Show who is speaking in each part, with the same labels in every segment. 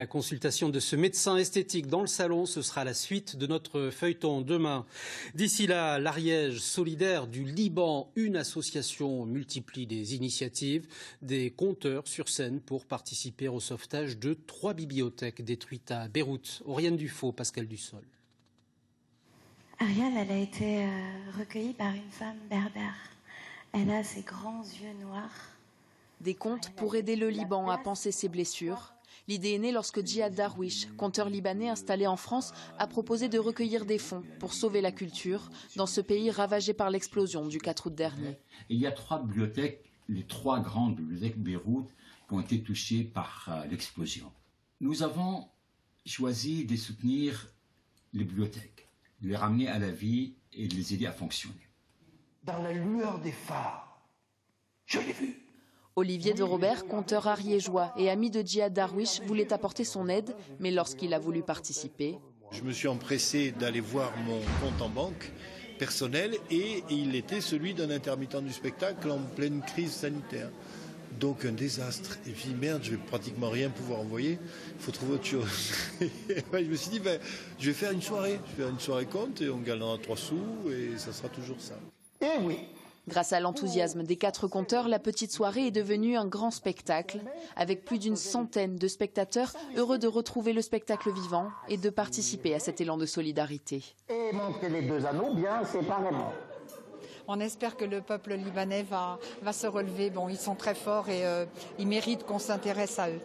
Speaker 1: La consultation de ce médecin esthétique dans le salon, ce sera la suite de notre feuilleton demain. D'ici là, l'Ariège solidaire du Liban, une association multiplie des initiatives, des conteurs sur scène pour participer au sauvetage de 3 bibliothèques détruites à Beyrouth. Oriane Dufaux, Pascal Dussol.
Speaker 2: Ariel, elle a été recueillie par une femme berbère. Elle a ses grands yeux noirs.
Speaker 3: Des contes pour aider le Liban à panser ses blessures. L'idée est née lorsque Djihad Darwish, conteur libanais installé en France, a proposé de recueillir des fonds pour sauver la culture dans ce pays ravagé par l'explosion du 4 août dernier.
Speaker 4: Il y a 3 bibliothèques, les 3 grandes bibliothèques de Beyrouth, qui ont été touchées par l'explosion. Nous avons choisi de soutenir les bibliothèques, de les ramener à la vie et de les aider à fonctionner.
Speaker 5: Dans la lueur des phares, je l'ai vu.
Speaker 3: Olivier de Robert, conteur ariégeois et ami de Djihad Darwish, voulait apporter son aide, mais lorsqu'il a voulu participer...
Speaker 6: Je me suis empressé d'aller voir mon compte en banque personnel et il était celui d'un intermittent du spectacle en pleine crise sanitaire. Donc un désastre. Et puis merde, je vais pratiquement rien pouvoir envoyer, il faut trouver autre chose. Je me suis dit, je vais faire une soirée. Je vais faire une soirée compte et on gagnera 3 sous et ça sera toujours ça.
Speaker 5: Eh oui.
Speaker 3: Grâce à l'enthousiasme des 4 conteurs, la petite soirée est devenue un grand spectacle, avec plus d'une centaine de spectateurs heureux de retrouver le spectacle vivant et de participer à cet élan de solidarité.
Speaker 5: Et monter les 2 anneaux bien séparément.
Speaker 7: On espère que le peuple libanais va se relever. Bon, ils sont très forts et ils méritent qu'on s'intéresse à eux.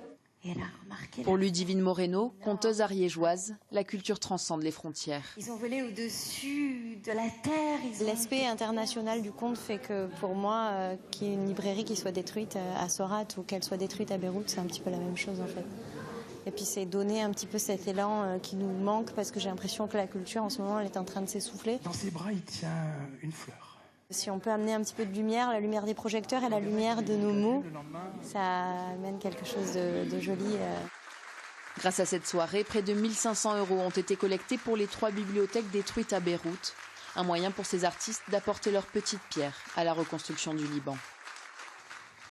Speaker 3: Pour Ludivine Moreno, conteuse ariégeoise, la culture transcende les frontières.
Speaker 2: Ils ont volé au-dessus de la terre.
Speaker 8: L'aspect international du conte fait que pour moi, qu'il y ait une librairie qui soit détruite à Sorat ou qu'elle soit détruite à Beyrouth, c'est un petit peu la même chose en fait. Et puis c'est donner un petit peu cet élan qui nous manque parce que j'ai l'impression que la culture en ce moment elle est en train de s'essouffler.
Speaker 5: Dans ses bras, il tient une fleur.
Speaker 8: Si on peut amener un petit peu de lumière, la lumière des projecteurs et la lumière de nos mots, ça amène quelque chose de joli.
Speaker 3: Grâce à cette soirée, près de 1 500 € ont été collectés pour les 3 bibliothèques détruites à Beyrouth. Un moyen pour ces artistes d'apporter leur petite pierre à la reconstruction du Liban.